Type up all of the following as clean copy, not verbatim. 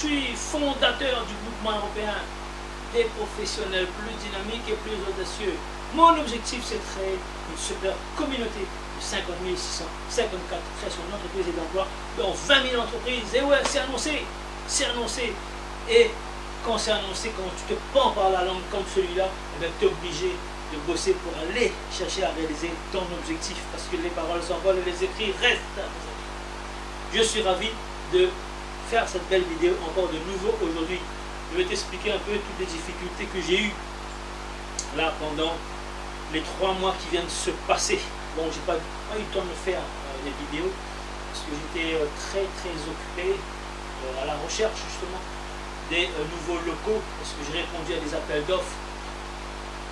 suis fondateur du groupement européen des professionnels plus dynamiques et plus audacieux. Mon objectif, c'est de créer une super communauté de 50 654 créations d'entreprises et d'emplois dans 20 000 entreprises. Et ouais, c'est annoncé, c'est annoncé. Et quand c'est annoncé, quand tu te pends par la langue comme celui-là, tu es obligé de bosser pour aller chercher à réaliser ton objectif, parce que les paroles s'envolent et les écrits restent. Je suis ravi de faire cette belle vidéo encore de nouveau aujourd'hui. Je vais t'expliquer un peu toutes les difficultés que j'ai eues là pendant les 3 mois qui viennent de se passer. Bon, j'ai pas eu le temps de faire les vidéos parce que j'étais très occupé à la recherche justement des nouveaux locaux, parce que j'ai répondu à des appels d'offres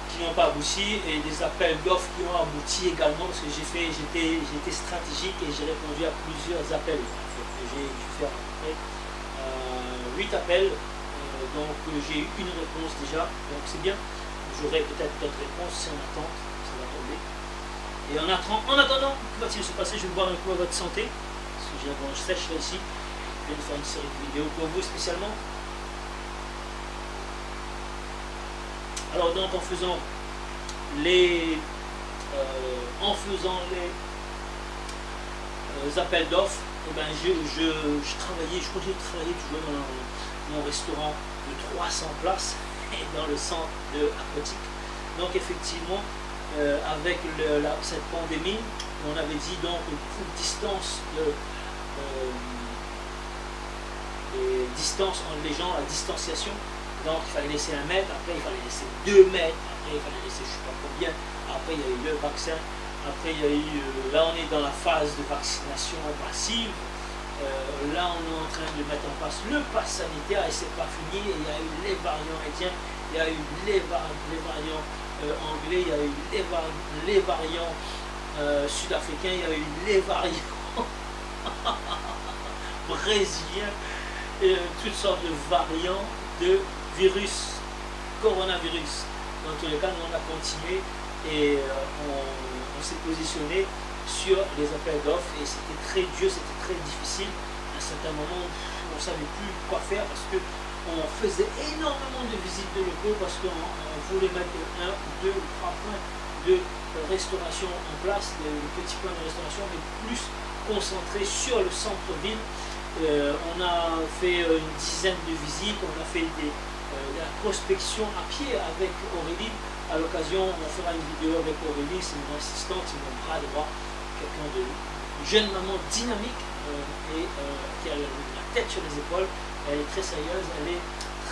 qui n'ont pas abouti et des appels d'offres qui ont abouti également, parce que j'étais stratégique et j'ai répondu à plusieurs appels. J'ai dû faire à peu près 8 appels, donc j'ai eu une réponse déjà, donc c'est bien. J'aurai peut-être d'autres réponses si on attend, ça va tomber. Et en attendant, que va-t-il se passer? Je vais voir un coup à votre santé, parce que j'ai la gorge sèche là ici. Je viens de faire une série de vidéos pour vous spécialement. Alors donc en faisant les appels d'offres, eh ben, je continue de travailler toujours dans mon restaurant de 300 places et dans le centre de aquatique. Donc effectivement, avec cette pandémie, on avait dit donc une distance distance entre les gens, la distanciation. Donc il fallait laisser 1 mètre, après il fallait laisser 2 mètres, après il fallait laisser je ne sais pas combien, après il y a eu le vaccin, après il y a eu, là on est dans la phase de vaccination massive, là on est en train de mettre en place le pass sanitaire et c'est pas fini, et il y a eu les variants indiens, il y a eu les variants anglais, il y a eu les variants sud-africains, il y a eu les variants brésiliens, toutes sortes de variants de virus, coronavirus. Dans tous les cas, nous on a continué et on s'est positionné sur les appels d'offres et c'était très dur, c'était très difficile. À un certain moment, on ne savait plus quoi faire parce qu'on faisait énormément de visites de locaux, parce qu'on voulait mettre 1, 2 ou 3 points de restauration en place, de petits points de restauration, mais plus concentrés sur le centre-ville. On a fait une dizaine de visites, on a fait de la prospection à pied avec Aurélie. À l'occasion, on fera une vidéo avec Aurélie, c'est mon assistante, c'est mon bras droit, quelqu'un de jeune maman dynamique et qui a la tête sur les épaules. Elle est très sérieuse, elle est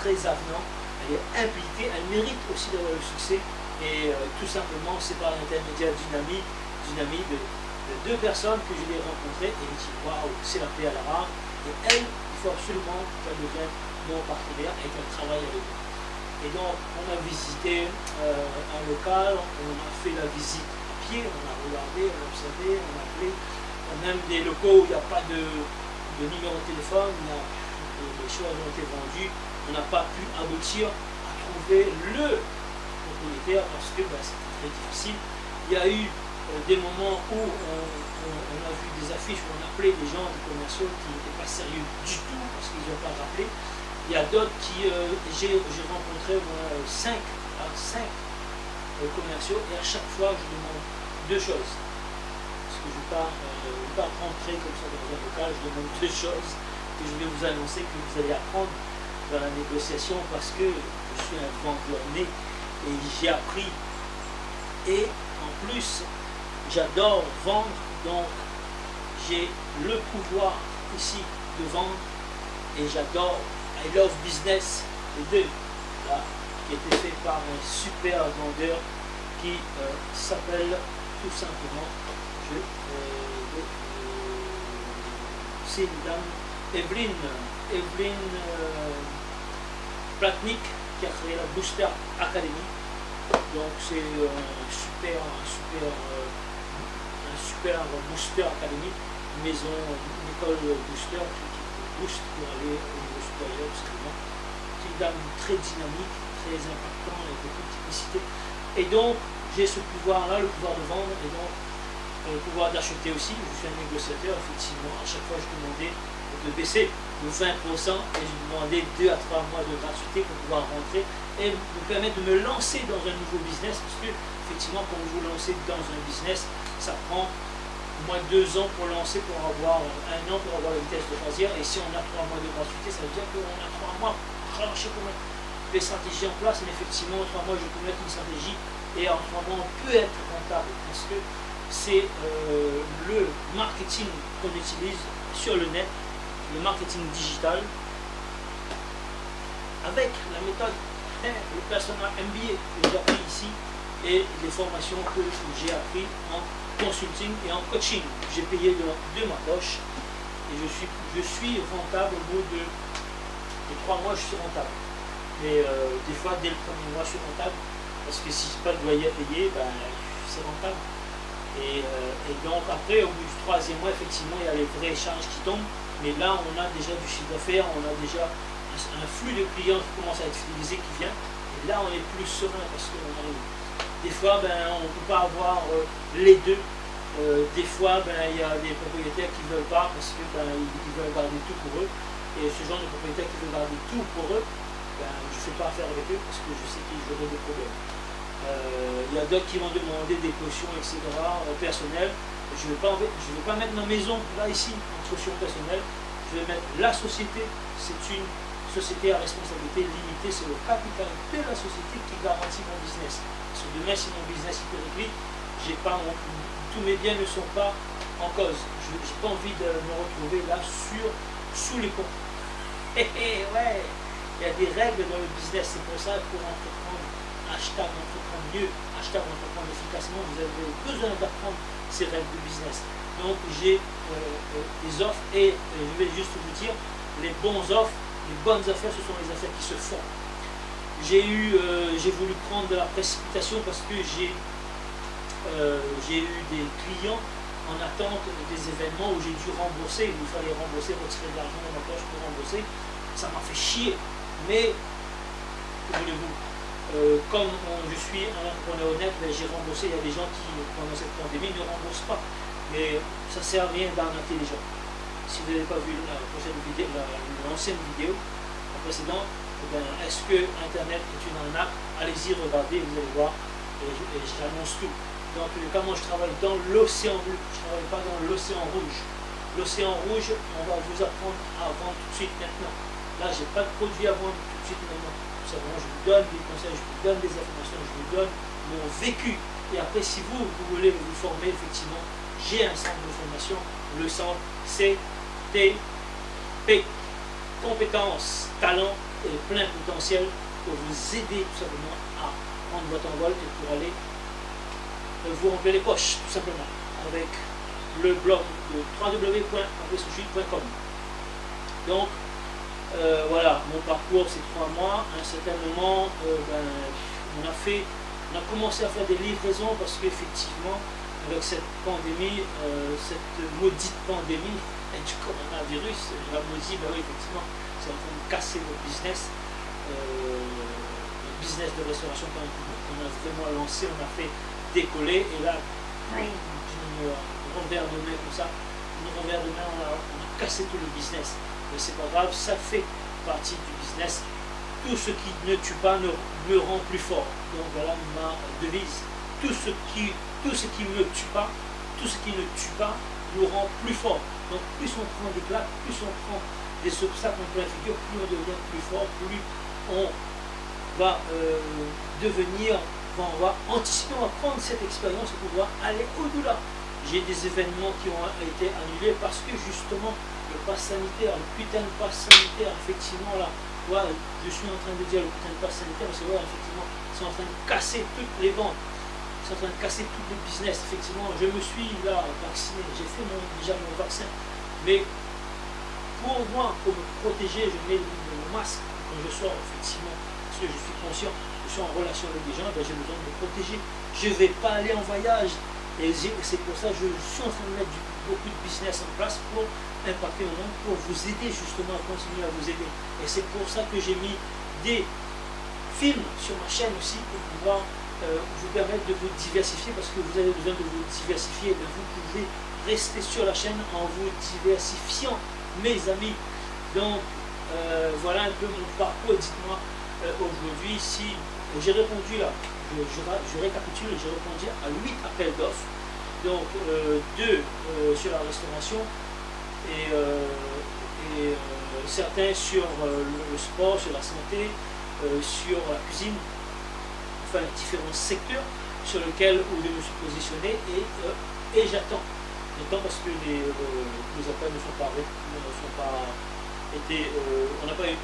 très avenante, elle est impliquée, elle mérite aussi d'avoir le succès. Et tout simplement, c'est par l'intermédiaire dynamique de 2 personnes que je l'ai rencontrées et je me dis waouh, c'est la paix à la rare. Et elle, il faut absolument qu'elle devienne mon partenaire et qu'elle travaille avec moi. Et donc, on a visité un local, on a fait la visite à pied, on a regardé, on a observé, on a appelé. Même des locaux où il n'y a pas de numéro de téléphone, les choses ont été vendues, on n'a pas pu aboutir à trouver le propriétaire parce que c'était très difficile. Il y a eu des moments où on a vu des affiches où on appelait des gens, des commerciaux qui n'étaient pas sérieux du tout parce qu'ils n'ont pas rappelé. Il y a d'autres qui, j'ai rencontré 5 commerciaux et à chaque fois je demande 2 choses. Parce que je ne vais pas rentrer comme ça dans un local, je demande 2 choses que je vais vous annoncer que vous allez apprendre dans la négociation, parce que je suis un vendeur né et j'ai appris. Et en plus, j'adore vendre, donc j'ai le pouvoir ici de vendre et j'adore, I love business, les 2 là, qui était fait par un super vendeur qui s'appelle tout simplement, c'est une dame, Evelyne Platnik, qui a créé la Booster Academy. Donc c'est un super Booster Academy, une maison, une école Booster qui booste pour aller au niveau supérieur, simplement. C'est une dame très dynamique, très impactante, avec beaucoup de technicité. Et donc j'ai ce pouvoir-là, le pouvoir de vendre, et donc le pouvoir d'acheter aussi. Je suis un négociateur, effectivement. À chaque fois je demandais de baisser de 20% et je demandais 2 à 3 mois de gratuité pour pouvoir rentrer et me permettre de me lancer dans un nouveau business parce que effectivement quand vous vous lancez dans un business ça prend au moins 2 ans pour lancer, pour avoir 1 an pour avoir la vitesse de croisière et si on a 3 mois de gratuité ça veut dire qu'on a 3 mois pour chercher pour mettre les stratégies en place mais effectivement en 3 mois je peux mettre une stratégie et en 3 mois on peut être rentable parce que c'est le marketing qu'on utilise sur le net, le marketing digital, avec la méthode, le personnel MBA que j'ai appris ici et les formations que j'ai appris en consulting et en coaching. J'ai payé de ma poche et je suis rentable au bout de 3 mois, je suis rentable. Mais des fois, dès le premier mois, je suis rentable parce que si je n'ai pas de loyer à payer, ben, c'est rentable. Et donc après, au bout du 3e mois, effectivement, il y a les vrais charges qui tombent. Mais là, on a déjà du chiffre d'affaires, on a déjà un flux de clients qui commence à être fidélisé, qui vient. Et là, on est plus serein parce que des fois, ben, on ne peut pas avoir les deux. Des fois, ben, il y a des propriétaires qui ne veulent pas parce que ben, ils veulent garder tout pour eux. Et ce genre de propriétaires qui veulent garder tout pour eux, ben, je ne fais pas affaire avec eux parce que je sais qu'ils auront des problèmes. Il y a d'autres qui vont demander des cautions, etc. Personnelles. Je ne vais pas mettre ma maison là ici en caution personnelle. Je vais mettre la société. C'est une société à responsabilité limitée. C'est le capital de la société qui garantit mon business. Parce que demain, si mon business est périclite, tous mes biens ne sont pas en cause. Je n'ai pas envie de me retrouver là sous les comptes. Ouais, il y a des règles dans le business. C'est pour ça que pour entreprendre, hashtag entreprendre mieux, hashtag entreprendre efficacement, vous avez besoin d'apprendre ces règles de business. Donc j'ai des offres et je vais juste vous dire, les bonnes offres, les bonnes affaires, ce sont les affaires qui se font. J'ai voulu prendre de la précipitation parce que j'ai eu des clients en attente des événements où j'ai dû rembourser, il fallait rembourser, retirer de l'argent dans ma poche pour rembourser. Ça m'a fait chier, mais que voulez-vous? Comme je suis un entrepreneur honnête, ben, j'ai remboursé. Il y a des gens qui, pendant cette pandémie, ne remboursent pas. Mais ça ne sert à rien d'arnaquer les gens. Si vous n'avez pas vu l'ancienne vidéo, la précédente, ben, est-ce que Internet est une arnaque? Allez-y, regardez, vous allez voir. Et j'annonce tout. Donc, comment je travaille dans l'océan bleu, je ne travaille pas dans l'océan rouge. L'océan rouge, on va vous apprendre à vendre tout de suite maintenant. Là, je n'ai pas de produit à vendre tout de suite maintenant. Simplement, je vous donne des conseils, je vous donne des informations, je vous donne mon vécu. Et après, si vous voulez vous former, effectivement, j'ai un centre de formation. Le centre CTP, compétences, talents et plein potentiel pour vous aider tout simplement à prendre votre envol et pour aller vous remplir les poches, tout simplement, avec le blog de www.andresushi.com. Donc, voilà, mon parcours c'est 3 mois. À un certain moment, on a commencé à faire des livraisons parce qu'effectivement, avec cette pandémie, cette maudite pandémie du coronavirus, la maudite, oui, effectivement, c'est en train de casser notre business. Le business de restauration qu'on a vraiment lancé, on a fait décoller et là, d'une revers de main comme ça, on a cassé tout le business. Mais c'est pas grave, ça fait partie du business. Tout ce qui ne tue pas me rend plus fort. Donc voilà ma devise. Tout ce qui ne tue pas, tout ce qui ne tue pas nous rend plus fort. Donc plus on prend des claques, plus on prend des obstacles en pleine figure, plus on devient plus fort, plus on va devenir, on va anticiper, on va prendre cette expérience pour pouvoir aller au-delà. J'ai des événements qui ont été annulés parce que justement le pass sanitaire, le putain de pass sanitaire, effectivement là, ouais, je suis en train de dire le putain de pass sanitaire parce que ouais, effectivement, c'est en train de casser toutes les ventes, c'est en train de casser tout le business. Effectivement, je me suis là vacciné, j'ai fait déjà mon vaccin, mais pour moi, pour me protéger, je mets mon masque quand je sors, effectivement, parce que je suis conscient, je suis en relation avec des gens, ben, j'ai besoin de me protéger. Je ne vais pas aller en voyage. Et c'est pour ça que je suis en train de mettre beaucoup de business en place pour impacter le monde, pour vous aider justement à continuer à vous aider. Et c'est pour ça que j'ai mis des films sur ma chaîne aussi pour pouvoir vous permettre de vous diversifier, parce que vous avez besoin de vous diversifier. Et vous pouvez rester sur la chaîne en vous diversifiant mes amis. Donc, voilà un peu mon parcours. Dites-moi aujourd'hui si j'ai répondu là, je récapitule, j'ai répondu à 8 appels d'offres. Donc, 2 sur la restauration et certains sur le sport, sur la santé, sur la cuisine, enfin différents secteurs sur lesquels où je me suis positionné et j'attends. J'attends parce que les appels ne sont pas été, on n'a pas eu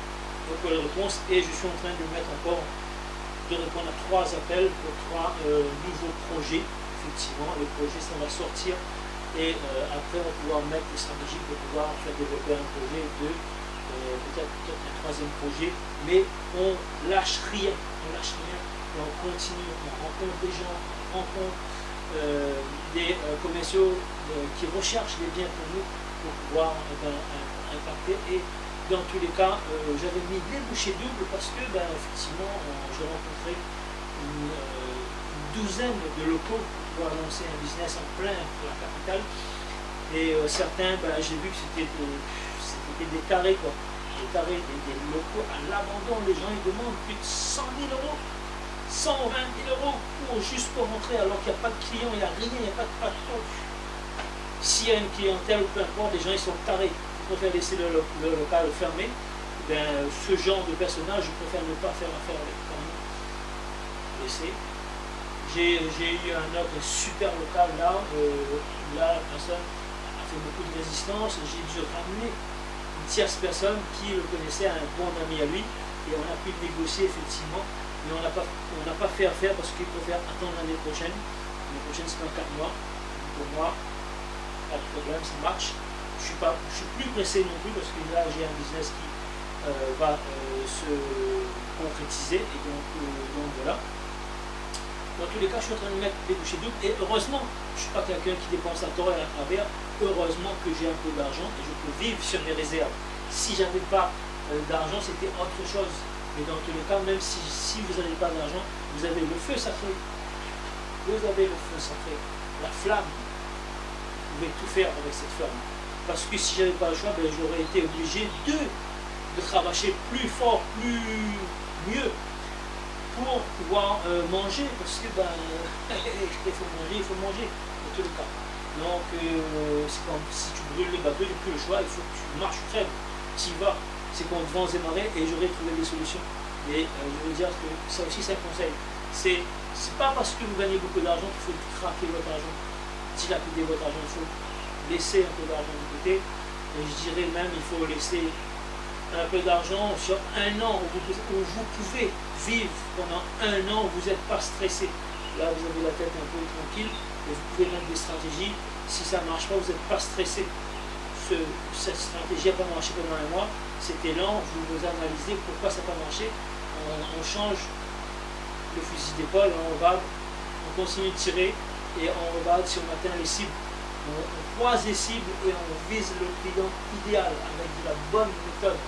encore de réponse et je suis en train de répondre à 3 appels pour 3 nouveaux projets. Effectivement, les projets ça va sortir et après on va pouvoir mettre des stratégies pour pouvoir faire développer un projet de peut-être un 3e projet, mais on lâche rien, et on continue, on rencontre des gens, on rencontre des commerciaux qui recherchent des biens pour nous pour pouvoir impacter. Et dans tous les cas, j'avais mis des bouchées doubles parce que effectivement j'ai rencontré une douzaine de locaux pour pouvoir lancer un business en plein pour la capitale. Et certains, j'ai vu que c'était des tarés, quoi. Des tarés, des locaux à l'abandon. Les gens ils demandent plus de 100 000 euros, 120 000 euros juste pour rentrer alors qu'il n'y a pas de clients, il n'y a rien, il n'y a pas de patron. S'il y a une clientèle ou peu importe, les gens ils sont tarés. Ils préfèrent laisser le local fermé. Ce genre de personnage, je préfère ne pas faire affaire avec quand même. Laisser. J'ai eu un autre super local là, la personne a fait beaucoup de résistance, j'ai dû ramener une tierce personne qui le connaissait, un bon ami à lui, et on a pu négocier effectivement, mais on n'a pas fait affaire parce qu'il préfère attendre l'année prochaine. L'année prochaine c'est dans 4 mois, pour moi, pas de problème, ça marche. Je suis plus pressé non plus parce que là j'ai un business qui va se concrétiser, et donc voilà. Dans tous les cas, je suis en train de mettre des bouchées doubles et heureusement, je ne suis pas quelqu'un qui dépense à tort et à travers. Heureusement que j'ai un peu d'argent et je peux vivre sur mes réserves. Si je n'avais pas d'argent, c'était autre chose. Mais dans tous les cas, même si vous n'avez pas d'argent, vous avez le feu sacré. Vous avez le feu sacré, la flamme. Vous pouvez tout faire avec cette flamme. Parce que si je n'avais pas le choix, j'aurais été obligé de cravacher plus fort, mieux. Pour pouvoir manger, parce que il faut manger dans tous les cas. Donc c'est comme si tu brûles le bateau, tu n'as plus le choix, il faut que tu marches, tu crèves, tu y vas. C'est comme vents et marées et j'aurais trouvé des solutions. Et je veux dire que ça aussi c'est un conseil. C'est pas parce que vous gagnez beaucoup d'argent qu'il faut craquer votre argent, dilapider votre argent, il faut laisser un peu d'argent de côté. Et je dirais même il faut laisser un peu d'argent sur 1 an où vous pouvez vivre pendant 1 an, vous n'êtes pas stressé. Là, vous avez la tête un peu tranquille et vous pouvez mettre des stratégies. Si ça ne marche pas, vous n'êtes pas stressé. Cette stratégie n'a pas marché pendant 1 mois, c'était lent, vous analysez pourquoi ça n'a pas marché. On change le fusil d'épaule, on regarde, on continue de tirer et on regarde si on atteint les cibles. On croise les cibles et on vise le client idéal avec de la bonne méthode.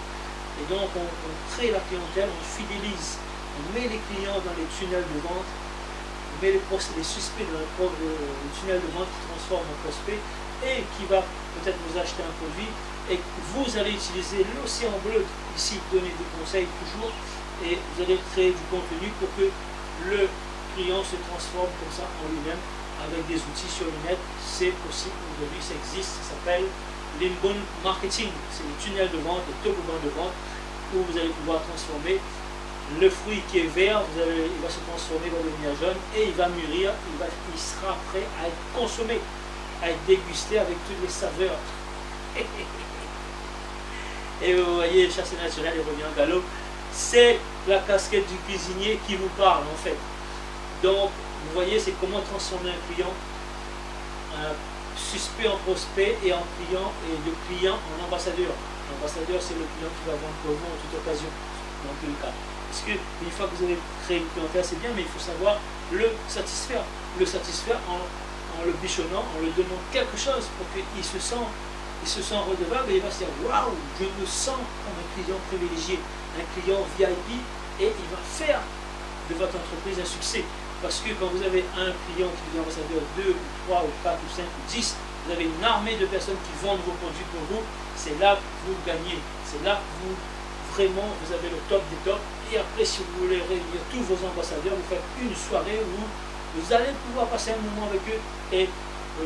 Et donc on crée la clientèle, on fidélise, on met les clients dans les tunnels de vente, on met les suspects dans le tunnel de vente qui transforme en prospect et qui va peut-être vous acheter un produit et vous allez utiliser l'océan bleu, ici donner des conseils toujours, et vous allez créer du contenu pour que le client se transforme comme ça en lui-même avec des outils sur le net. C'est possible aujourd'hui, ça existe, ça s'appelle l'inbound marketing, c'est le tunnel de vente, le toboggan de vente où vous allez pouvoir transformer le fruit qui est vert, il va se transformer, il va devenir jaune et il va mûrir, il sera prêt à être consommé, à être dégusté avec toutes les saveurs. Et vous voyez, le chassé naturel, il revient en galop. C'est la casquette du cuisinier qui vous parle en fait. Donc, vous voyez, c'est comment transformer un client suspect en prospect et en client et de client en ambassadeur. L'ambassadeur, c'est le client qui va vendre pour vous en toute occasion, dans tous les cas. Parce qu'une fois que vous avez créé une clientèle, c'est bien, mais il faut savoir le satisfaire. Le satisfaire en le bichonnant, en lui donnant quelque chose pour qu'il se sent redevable et il va se dire waouh, je me sens comme un client privilégié, un client VIP, et il va faire de votre entreprise un succès. Parce que quand vous avez un client qui devient ambassadeur, 2 ou 3 ou 4 ou 5 ou 10, vous avez une armée de personnes qui vendent vos produits pour vous, c'est là que vous gagnez. C'est là que vous, vraiment, vous avez le top des tops. Et après, si vous voulez réunir tous vos ambassadeurs, vous faites une soirée où vous allez pouvoir passer un moment avec eux et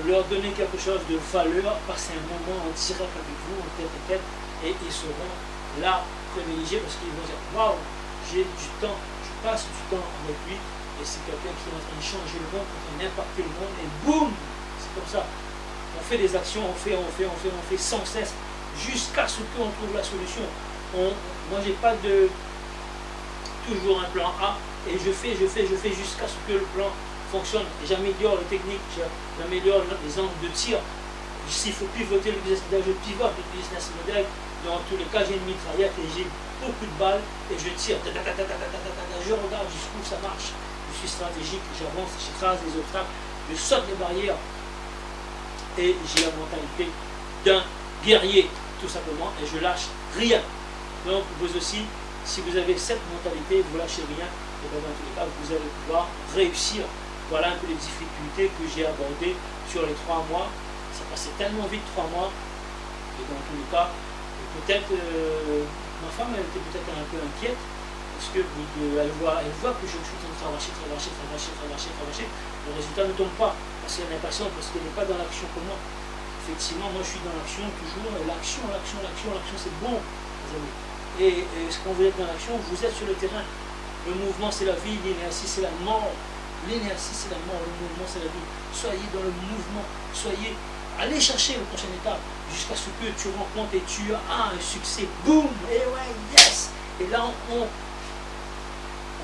leur donner quelque chose de valeur, passer un moment en direct avec vous, en tête à tête, et ils seront là privilégiés parce qu'ils vont dire waouh, j'ai du temps, je passe du temps avec lui, et c'est quelqu'un qui est en train de changer le monde, qui est en train d'impacter le monde, et boum, c'est comme ça. On fait des actions, on fait sans cesse, jusqu'à ce qu'on trouve la solution. Moi, j'ai pas de toujours un plan A, et je fais jusqu'à ce que le plan fonctionne. Et j'améliore les techniques, j'améliore les angles de tir. S'il faut pivoter le business model, je pivote le business model. Dans tous les cas, j'ai une mitraillette et j'ai beaucoup de balles et je tire. Je regarde jusqu'où ça marche. Je suis stratégique, j'avance, j'écrase les obstacles, je saute les barrières. Et j'ai la mentalité d'un guerrier, tout simplement, et je lâche rien. Donc vous aussi, si vous avez cette mentalité, vous lâchez rien, et bien dans tous les cas, vous allez pouvoir réussir. Voilà un peu les difficultés que j'ai abordées sur les 3 mois. Ça passait tellement vite 3 mois, et dans tous les cas, peut-être ma femme elle était peut-être un peu inquiète, parce que elle voit que je suis en train de travailler. Le résultat ne tombe pas, parce qu'elle est impatiente, parce qu'elle n'est pas dans l'action comme moi. Effectivement, moi je suis dans l'action toujours, l'action, c'est bon, les amis. Et quand vous êtes dans l'action, vous êtes sur le terrain. Le mouvement c'est la vie, l'inertie c'est la mort. L'énergie c'est la mort, le mouvement c'est la vie. Soyez dans le mouvement, allez chercher la prochaine étape jusqu'à ce que tu rencontres et tu as un succès. Boum! Et ouais, yes! Et là on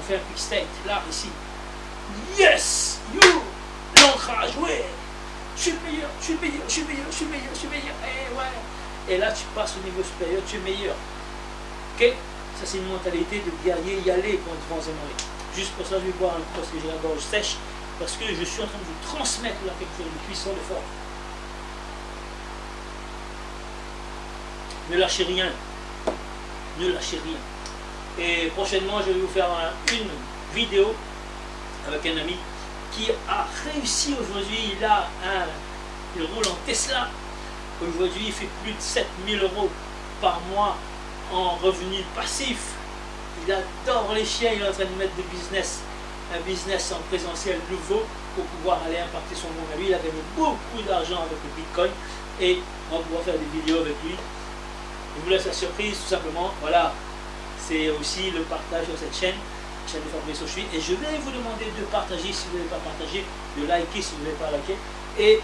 fait un quick state, là, ici. Yes! You! L'ancrage, ouais! Je suis meilleur. Et ouais! Et là tu passes au niveau supérieur, tu es meilleur. Ok? Ça c'est une mentalité de guerrier, y aller contre vents et marées. Juste pour ça, je vais boire un coup parce que j'ai la gorge sèche, parce que je suis en train de vous transmettre là quelque chose de puissant, de fort. Ne lâchez rien. Ne lâchez rien. Et prochainement, je vais vous faire une vidéo avec un ami qui a réussi aujourd'hui. Il roule en Tesla. Aujourd'hui, il fait plus de 7000 € par mois en revenus passifs. Il adore les chiens, il est en train de mettre un business en présentiel nouveau pour pouvoir aller impacter son monde à lui. Il a gagné beaucoup d'argent avec le Bitcoin et on va pouvoir faire des vidéos avec lui. Je vous laisse la surprise tout simplement. Voilà, c'est aussi le partage sur cette chaîne de Fabrice Auchuy. Et je vais vous demander de partager si vous n'avez pas partagé, de liker si vous n'avez pas liké et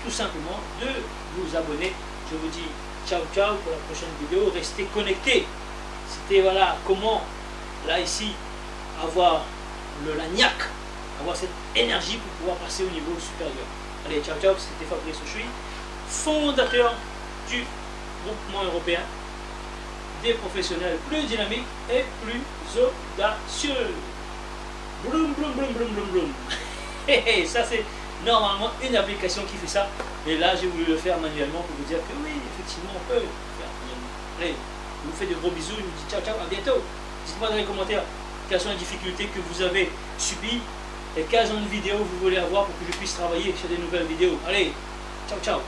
tout simplement de vous abonner. Je vous dis ciao ciao pour la prochaine vidéo. Restez connectés. C'était voilà comment là ici avoir la niaque, avoir cette énergie pour pouvoir passer au niveau supérieur. Allez, ciao ciao, c'était Fabrice Auchuy, fondateur du groupement européen des professionnels plus dynamiques et plus audacieux. Bloum bloum bloum bloum bloum bloum. Ça c'est normalement une application qui fait ça, mais là j'ai voulu le faire manuellement pour vous dire que oui, effectivement on peut le faire manuellement. Allez, je vous fais de gros bisous, je vous dis ciao ciao, à bientôt. Dites-moi dans les commentaires quelles sont les difficultés que vous avez subies et quelles genre de vidéos vous voulez avoir pour que je puisse travailler sur des nouvelles vidéos. Allez, ciao ciao.